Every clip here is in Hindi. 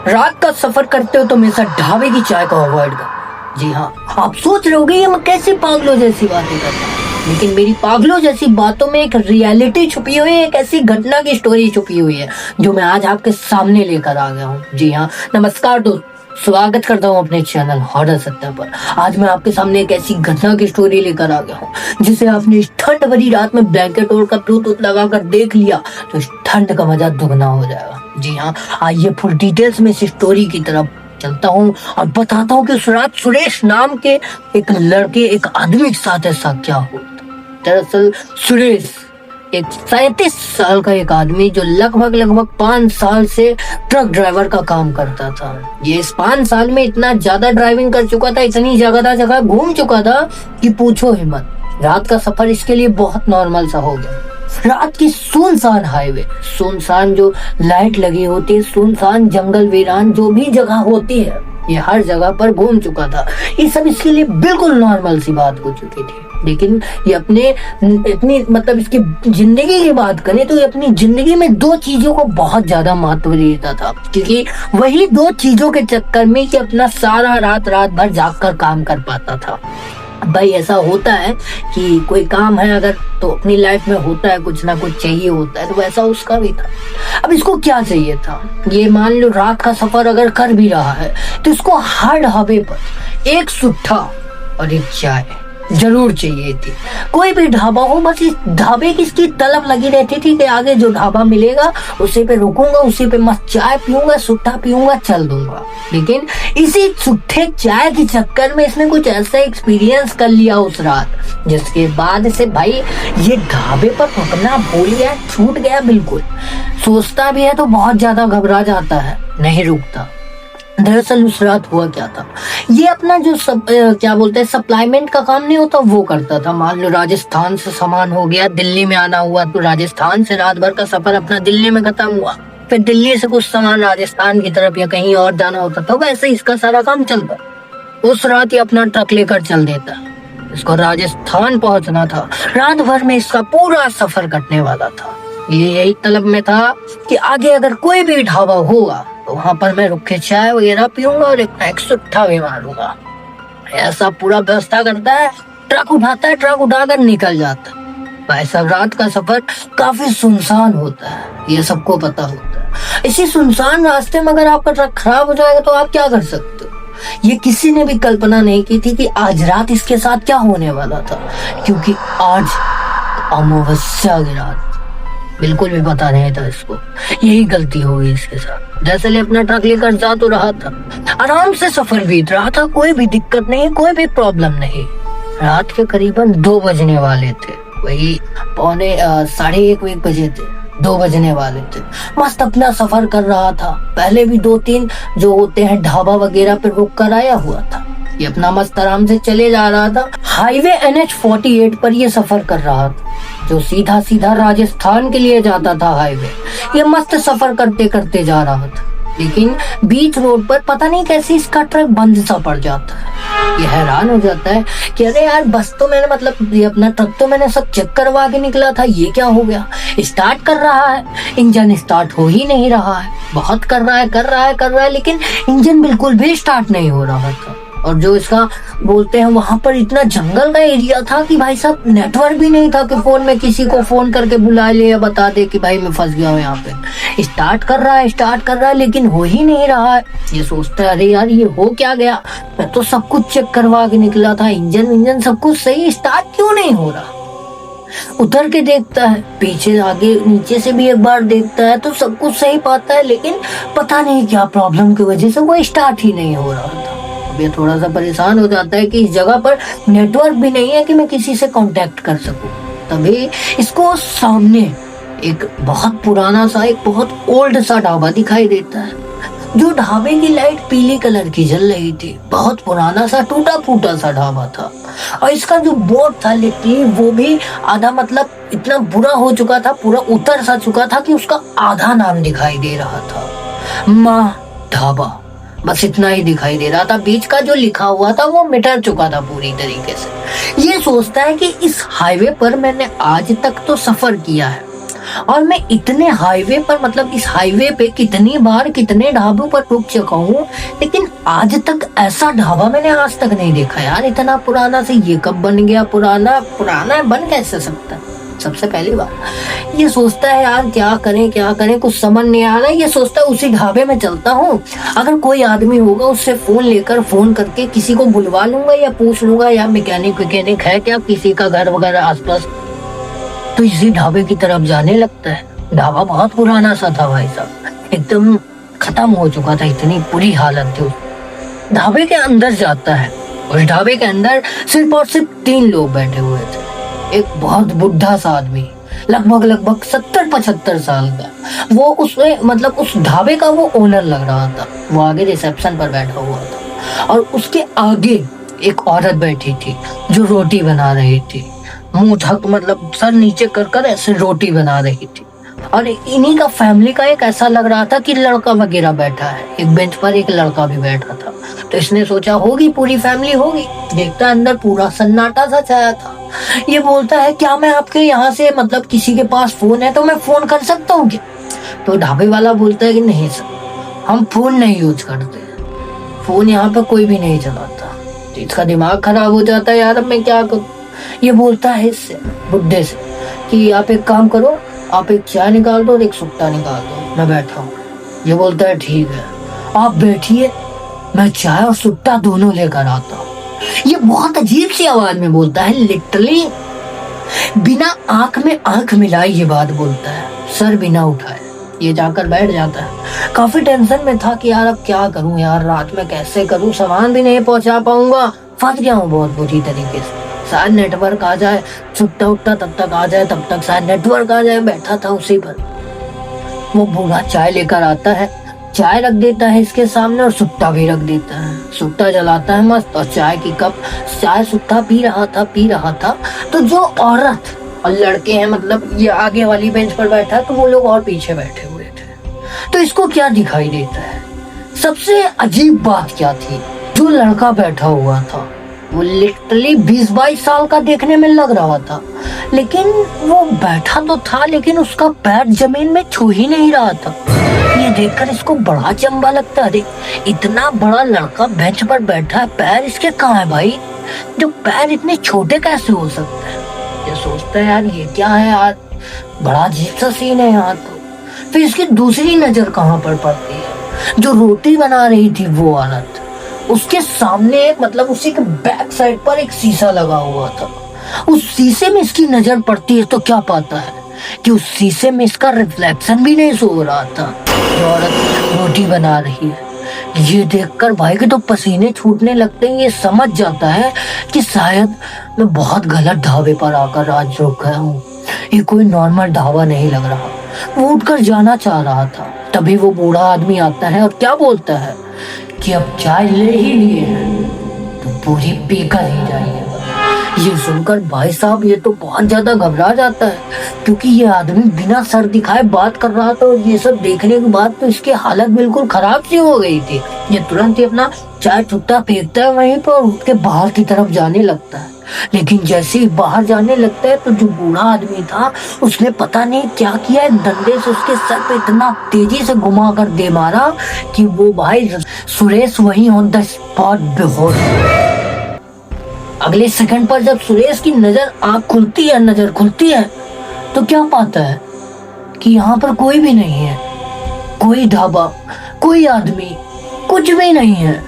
रात का सफर करते हो तो हमेशा ढाबे की चाय को अवॉइड कर। जी हाँ, आप सोच रहे होगे ये मैं कैसे पागलों जैसी बातें करता हूँ, लेकिन मेरी पागलों जैसी बातों में एक रियलिटी छुपी हुई है, एक ऐसी घटना की स्टोरी छुपी हुई है जो मैं आज आपके सामने लेकर आ गया हूँ। जी हाँ, नमस्कार दोस्त, स्वागत करता हूँ अपने चैनल हॉरर सत्या पर। आज मैं आपके सामने एक ऐसी घटना की स्टोरी लेकर आ गया हूँ जिसे आपने इस ठंड भरी रात में ब्लैंकेट ओढ़कर ब्लूटूथ लगाकर देख लिया तो इस ठंड का मजा दुगना हो जाएगा। जी हाँ, आइए फुल डिटेल्स में इस स्टोरी की तरफ चलता हूँ और बताता हूँ कि उस रात सुरेश नाम के एक लड़के, एक आदमी के साथ ऐसा क्या हुआ। दरअसल सुरेश एक 37 साल का एक आदमी जो लगभग 5 साल से ट्रक ड्राइवर का काम करता था। ये इस 5 साल में इतना ज्यादा ड्राइविंग कर चुका था, इतनी जगह घूम चुका था कि पूछो ही मत। रात का सफर इसके लिए बहुत नॉर्मल सा हो गया। रात की सुनसान हाईवे, सुनसान जो लाइट लगी होती है, सुनसान जंगल वीरान जो भी जगह होती है, ये हर जगह पर घूम चुका था। ये सब इसके लिए बिल्कुल नॉर्मल सी बात हो चुकी थी। लेकिन ये अपनी मतलब इसकी जिंदगी की बात करें तो ये अपनी जिंदगी में 2 चीजों को बहुत ज्यादा महत्व देता था, क्योंकि वही 2 चीजों के चक्कर में कि अपना सारा रात भर जागकर काम कर पाता था। भाई ऐसा होता है कि कोई काम है अगर तो अपनी लाइफ में होता है, कुछ ना कुछ चाहिए होता है, तो वैसा उसका भी था। अब इसको क्या चाहिए था, ये मान लो रात का सफर अगर कर भी रहा है तो इसको हर ढाबे पर एक सुट्ठा और एक चाय जरूर चाहिए थी। कोई भी ढाबा हो, बस इस ढाबे की इसकी तलब लगी रहती थी कि आगे जो ढाबा मिलेगा उसी पे रुकूंगा, उसी पे मस्त चाय पीऊंगा, सुट्ठा पीऊंगा, चल दूंगा। लेकिन इसी सुट्ठे चाय के चक्कर में इसने कुछ ऐसा एक्सपीरियंस कर लिया उस रात जिसके बाद से भाई ये ढाबे पर रुकना भूल गया, छूट गया बिल्कुल। सोचता भी है तो बहुत ज्यादा घबरा जाता है, नहीं रुकता। दरअसल उस रात हुआ क्या था, ये अपना जो क्या बोलते हैं सप्लाईमेंट का काम नहीं होता वो करता था। मान लो राजस्थान से सामान हो गया, दिल्ली में आना हुआ तो राजस्थान से रात भर का सफर अपना दिल्ली में खत्म हुआ, फिर दिल्ली से कुछ सामान राजस्थान की तरफ या कहीं और जाना होता था, वैसे इसका सारा काम चलता। उस रात ये अपना ट्रक लेकर चल देता, इसको राजस्थान पहुंचना था। रात भर में इसका पूरा सफर कटने वाला था। ये यही तलब में था कि आगे अगर कोई भी ढाबा होगा तो वहां पर मैं रुक के चाय वगैरह पीऊंगा और एक सुट्ठा भी मारूंगा। ऐसा पूरा व्यवस्था करता है, ट्रक उठाता है, ट्रक उठाकर निकल जाता है। भाई साहब रात का सफर काफी सुनसान होता है, ये सबको पता होता है। इसी सुनसान रास्ते में अगर आपका ट्रक खराब हो जाएगा तो आप क्या कर सकते हो। ये किसी ने भी कल्पना नहीं की थी कि आज रात इसके साथ क्या होने वाला था, क्योंकि आज अमावस्या की रात, बिल्कुल भी पता नहीं था इसको। यही गलती हो गई इसके साथ। दरअसल अपना ट्रक लेकर जा तो रहा था, आराम से सफर बीत रहा था, कोई भी दिक्कत नहीं, कोई भी प्रॉब्लम नहीं। रात के करीबन 2 बजने वाले थे, वही पौने 1:30 बजे थे, 2 बजने वाले थे। मस्त अपना सफर कर रहा था। पहले भी 2-3 जो होते हैं ढाबा वगैरह पे रुक कर आया हुआ था। ये अपना मस्त आराम से चले जा रहा था। हाईवे NH-48 पर ये सफर कर रहा था जो सीधा राजस्थान के लिए जाता था हाईवे। ये मस्त सफर करते करते जा रहा था, लेकिन बीच रोड पर पता नहीं कैसे इसका ट्रक बंद सा पड़ जाता है। ये हैरान हो जाता है कि अरे यार बस तो मैंने मतलब ये अपना ट्रक तो मैंने सब चेक करवा के निकला था, ये क्या हो गया। स्टार्ट कर रहा है, इंजन स्टार्ट हो ही नहीं रहा है। बहुत कर रहा है लेकिन इंजन बिल्कुल भी स्टार्ट नहीं हो रहा था। और जो इसका बोलते हैं वहां पर इतना जंगल का एरिया था कि भाई साहब नेटवर्क भी नहीं था कि फोन में किसी को फोन करके बुला ले या बता दे कि भाई मैं फंस गया हूँ यहाँ पे। स्टार्ट कर रहा है लेकिन हो ही नहीं रहा है। ये सोचता है अरे यार ये हो क्या गया, मैं तो सब कुछ चेक करवा के निकला था, इंजन सब कुछ सही, स्टार्ट क्यों नहीं हो रहा। उधर के देखता है, पीछे आगे नीचे से भी एक बार देखता है तो सब कुछ सही पाता है, लेकिन पता नहीं क्या प्रॉब्लम की वजह से वो स्टार्ट ही नहीं हो रहा था। ये थोड़ा सा परेशान हो जाता है कि इस जगह पर नेटवर्क भी नहीं है कि मैं किसी से कांटेक्ट कर सकूं। तभी इसको सामने एक बहुत पुराना सा, एक बहुत ओल्ड सा ढाबा दिखाई देता है। जो ढाबे की लाइट पीले कलर की जल रही थी। बहुत पुराना सा टूटा फूटा सा ढाबा था और इसका जो बोर्ड था लिटरली वो भी आधा मतलब इतना बुरा हो चुका था, पूरा उतर सा चुका था कि उसका आधा नाम दिखाई दे रहा था, माँ ढाबा। बस इतना ही दिखाई दे रहा था। बीच का जो लिखा हुआ था वो मिटा चुका था पूरी तरीके से। ये सोचता है कि इस हाईवे पर मैंने आज तक तो सफर किया है, और मैं इतने हाईवे पर, मतलब इस हाईवे पे कितनी बार कितने ढाबों पर रुक चुका हूँ, लेकिन आज तक ऐसा ढाबा मैंने आज तक नहीं देखा यार। इतना पुराना से ये कब बन गया? पुराना पुराना बन कैसे सकता है? सबसे पहली बार ये सोचता है यार क्या करें, कुछ समझ नहीं आ रहा है। ये सोचता है उसी ढाबे में चलता हूँ, अगर कोई आदमी होगा उससे फोन करके किसी को बुलवा लूंगा या पूछ लूंगा या मैकेनिक है क्या किसी का घर वगैरह आसपास, तो इसी ढाबे की तरफ जाने लगता है। ढाबा बहुत पुराना सा था भाई साहब, एकदम खत्म हो चुका था, इतनी बुरी हालत थी। ढाबे के अंदर जाता है, उस ढाबे के अंदर सिर्फ और सिर्फ 3 लोग बैठे हुए थे। एक बहुत बुढ़ा सा आदमी, लगभग 70-75 साल का, वो उसमें मतलब उस ढाबे का वो ओनर लग रहा था। वो आगे रिसेप्शन पर बैठा हुआ था और उसके आगे एक औरत बैठी थी जो रोटी बना रही थी, मुंह ढक मतलब सर नीचे कर ऐसे रोटी बना रही थी। और इन्हीं का फैमिली का एक ऐसा लग रहा था कि लड़का वगैरह बैठा है, एक बेंच पर एक लड़का भी बैठा था। तो इसने सोचा होगी पूरी फैमिली होगी, देखता अंदर पूरा सन्नाटा सा छाया था। ये बोलता है क्या मैं आपके यहाँ से मतलब किसी के पास फोन है तो मैं फोन कर सकता हूँ क्या? तो ढाबे वाला बोलता है कि नहीं सर, हम फोन नहीं यूज करते, फोन यहाँ पे कोई भी नहीं चलाता। तो इसका दिमाग खराब हो जाता है, यार अब मैं क्या करूँ। ये बोलता है इससे बुड्ढे से कि आप एक काम करो, आप एक चाय निकाल दो और एक सुट्टा निकाल दो, मैं बैठा हूँ। ये बोलता है ठीक है आप बैठिए, मैं चाय और सुट्टा दोनों लेकर आता हूँ। ये बहुत अजीब सी आवाज में बोलता है, लिटरली बिना आंख में आंख मिलाए ये बात बोलता है, सर बिना उठाए। ये जाकर बैठ जाता है। काफी टेंशन में था कि यार अब क्या करूं यार, रात में कैसे करूं, सामान भी नहीं पहुंचा पाऊंगा, फंस गया हूं बहुत बुरी तरीके से। शायद नेटवर्क आ जाए, छुट्टा उट्टा तब तक आ जाए, तब तक शायद नेटवर्क आ जाए। बैठा था उसी पर। वो बूढ़ा चाय लेकर आता है, चाय रख देता है इसके सामने और सुट्टा भी रख देता है। सुट्टा जलाता है मस्त और चाय की कप, चाय सुट्टा पी रहा था। तो जो औरत और लड़के हैं, मतलब ये आगे वाली बेंच पर बैठा, तो वो लोग और पीछे बैठे हुए थे। तो इसको क्या दिखाई देता है? सबसे अजीब बात क्या थी, जो लड़का बैठा हुआ था वो लिटरली 20-22 साल का देखने में लग रहा था, लेकिन वो बैठा तो था लेकिन उसका पैर जमीन में छू ही नहीं रहा था। ये देखकर इसको बड़ा चंबा लगता है, अरे इतना बड़ा लड़का बेंच पर बैठा है, पैर इसके कहाँ है भाई, जो पैर इतने छोटे कैसे हो सकते हैं। ये सोचता है यार ये क्या है यार, बड़ा अजीब सा सीन है यहाँ। तो फिर इसकी दूसरी नजर कहाँ पर पड़ती है, जो रोटी बना रही थी वो औरत, उसके सामने मतलब उसी के बैक साइड पर एक शीशा लगा हुआ था। उस शीशे में इसकी नजर पड़ती है तो क्या पाता है कि उस शीशे में इसका रिफ्लेक्शन भी नहीं सो रहा था, जो औरत रोटी बना रही है। ये देखकर भाई के तो पसीने छूटने लगते हैं। ये समझ जाता है कि शायद मैं बहुत गलत ढाबे पर आकर आज रुक गया हूँ, ये कोई नॉर्मल ढाबा नहीं लग रहा। वो उठकर जाना चाह रहा था, तभी वो बूढ़ा आदमी आता है और क्या बोलता है कि अब चाय ले ही लिए हैं तो पूरी पीकर ही जाइए। ये सुनकर भाई साहब ये तो बहुत ज्यादा घबरा जाता है, क्योंकि ये आदमी बिना सर दिखाए बात कर रहा था और ये सब देखने के बाद तो इसकी हालत बिल्कुल खराब सी हो गई थी। ये तुरंत ही अपना चाय चुट्टा फेंकता है वहीं पर और उठ के बाहर की तरफ जाने लगता है। लेकिन जैसे ही बाहर जाने लगता है तो जो बूढ़ा आदमी था उसने पता नहीं क्या किया, एक डंडे से उसके सर पे इतना तेजी से घुमा कर दे मारा कि वो भाई सुरेश वहीं ऑन द स्पॉट बेहोश। अगले सेकंड पर जब सुरेश की नजर खुलती है तो क्या पाता है कि यहाँ पर कोई भी नहीं है, कोई ढाबा, कोई आदमी, कुछ भी नहीं है।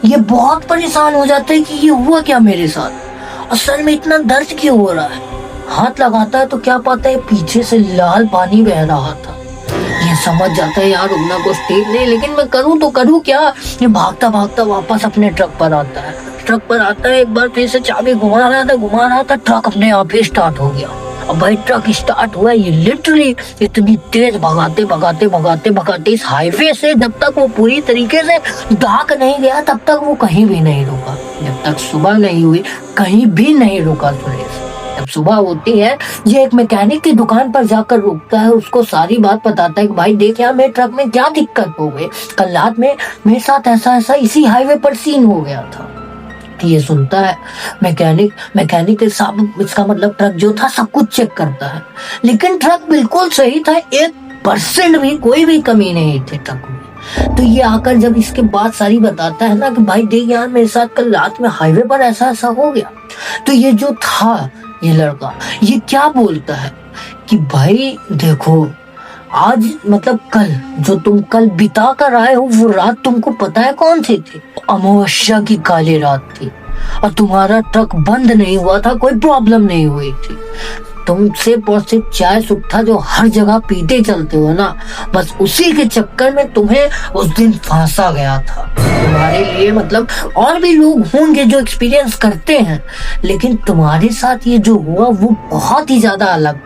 ये बहुत परेशान हो जाता है कि ये हुआ क्या मेरे साथ और सर में इतना दर्द क्यों हो रहा है। हाथ लगाता है तो क्या पाता है पीछे से लाल पानी बह रहा था। ये समझ जाता है यार रुकना कुछ ठीक नहीं, लेकिन मैं करूँ तो करूँ क्या। ये भागता भागता वापस अपने ट्रक पर आता है। ट्रक पर आता है, एक बार फिर से चाबी घुमा रहा था, ट्रक अपने आप ही स्टार्ट हो गया। अब भाई ट्रक स्टार्ट हुआ, ये लिटरली इतनी तेज भगाते इस हाईवे से जब तक वो पूरी तरीके से ढाक नहीं गया तब तक वो कहीं भी नहीं रुका। जब तक सुबह नहीं हुई कहीं भी नहीं रुका सुरेश। जब सुबह होती है ये एक मैकेनिक की दुकान पर जाकर रुकता है, उसको सारी बात बताता है कि भाई देख यार मेरे ट्रक में क्या दिक्कत हो गई, कल रात में मेरे साथ ऐसा इसी हाईवे पर सीन हो गया था। बात ये सुनता है। मैकेनिक के साहब, इसका मतलब ट्रक जो था सब कुछ चेक करता है, लेकिन ट्रक बिल्कुल सही था, 1% भी कोई भी कमी नहीं थी ट्रक में। तो ये आकर जब इसके बाद सारी बताता है ना कि भाई देख यार मेरे साथ कल रात में हाईवे पर ऐसा ऐसा हो गया। तो ये जो था ये लड़का, ये क्या बोलता है कि भाई देखो आज मतलब कल जो तुम कल बिता कर आए हो वो रात तुमको पता है कौन सी थी? अमावस्या की काली रात थी, और तुम्हारा ट्रक बंद नहीं हुआ था, कोई प्रॉब्लम नहीं हुई थी। तुम सिर्फ और सिर्फ चाय सुट्टा जो हर जगह पीते चलते हो ना, बस उसी के चक्कर में तुम्हें उस दिन फांसा गया था। तुम्हारे लिए मतलब और भी लोग होंगे जो एक्सपीरियंस करते हैं, लेकिन तुम्हारे साथ ये जो हुआ वो बहुत ही ज्यादा अलग।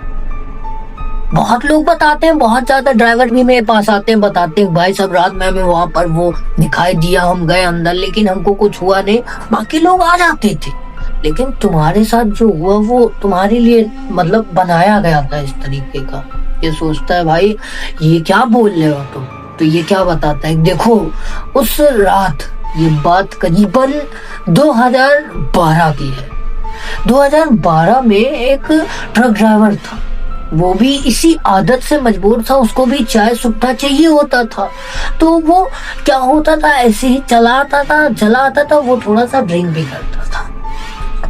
बहुत लोग बताते हैं, बहुत ज्यादा ड्राइवर भी मेरे पास आते हैं, बताते हैं भाई सब रात में हमें वहां पर वो दिखाई दिया, हम गए अंदर लेकिन हमको कुछ हुआ नहीं। बाकी लोग आ जाते थे, लेकिन तुम्हारे साथ जो हुआ वो तुम्हारे लिए मतलब बनाया गया था इस तरीके का। ये सोचता है भाई ये क्या बोल रहे हो तुम? तो ये क्या बताता है, देखो उस रात, ये बात करीबन 2012 की है। 2012 में एक ट्रक ड्राइवर था, वो भी इसी आदत से मजबूर था, उसको भी चाय सुट्टा चाहिए होता था। तो वो क्या होता था, ऐसे ही चलाता था, वो थोड़ा सा ड्रिंक भी करता था।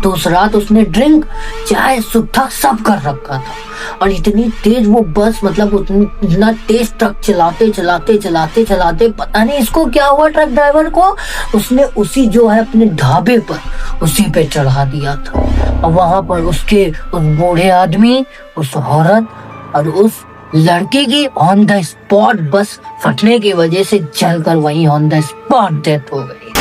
तो उस रात उसने ड्रिंक, चाय, सुट्टा सब कर रखा था, और इतनी तेज वो बस मतलब इतना तेज ट्रक चलाते पता नहीं इसको क्या हुआ ट्रक ड्राइवर को, उसने उसी जो है अपने ढाबे पर उसी पे चढ़ा दिया था। और वहां पर उसके उस बूढ़े आदमी, उस औरत और उस लड़के की ऑन द स्पॉट बस फटने की वजह से जलकर वहीं ऑन द स्पॉट डेथ हो गई।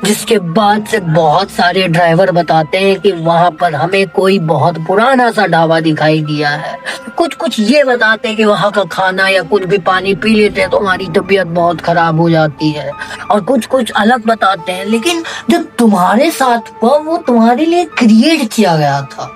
जिसके बाद से बहुत सारे ड्राइवर बताते हैं कि वहां पर हमें कोई बहुत पुराना सा ढाबा दिखाई दिया है। कुछ ये बताते हैं कि वहां का खाना या कुछ भी पानी पी लेते हैं तो हमारी तबीयत बहुत खराब हो जाती है, और कुछ अलग बताते हैं। लेकिन जो तुम्हारे साथ हुआ वो तुम्हारे लिए क्रिएट किया गया था।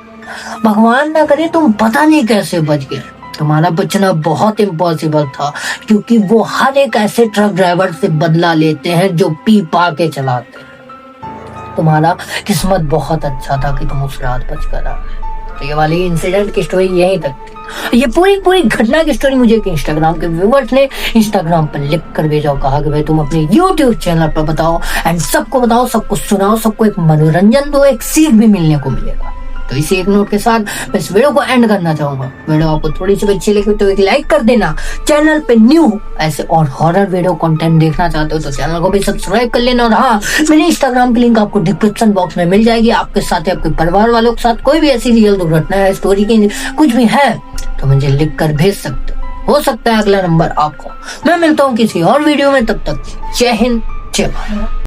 भगवान ना करे तुम पता नहीं कैसे बच गए। तुम्हारा बचना बहुत इम्पॉसिबल था, क्योंकि वो हर एक ऐसे ट्रक ड्राइवर से बदला लेते हैं जो पी पा के चलाते हैं। तुम्हारा किस्मत बहुत अच्छा था कि तुम उस रात बच कर आ गए। तो ये वाली इंसिडेंट की स्टोरी यहीं तक थी। ये पूरी घटना की स्टोरी मुझे एक इंस्टाग्राम के व्यूअर्स ने इंस्टाग्राम पर लिख कर भेजा, कहा कि भाई तुम अपने यूट्यूब चैनल पर बताओ एंड सबको बताओ, सबको सुनाओ, सबको एक मनोरंजन दो, एक सीख भी मिलने को मिलेगा। तो इसी एक नोट के साथ मैं इस वीडियो को एंड करना चाहूंगा। वीडियो आपको थोड़ी सी अच्छी लगी तो एक लाइक कर देना। चैनल पे न्यू ऐसे और हॉरर वीडियो कंटेंट देखना चाहते हो तो चैनल को भी सब्सक्राइब कर लेना। और हाँ, मेरे इंस्टाग्राम की लिंक आपको डिस्क्रिप्शन बॉक्स में मिल जाएगी। आपके साथ आपके परिवार वालों के साथ कोई भी ऐसी रियल दुर्घटना है, स्टोरी की कुछ भी है तो मुझे लिख कर भेज सकते हो सकता है अगला नंबर आपको। मैं मिलता हूँ किसी और वीडियो में, तब तक जय हिंद, जय भारत।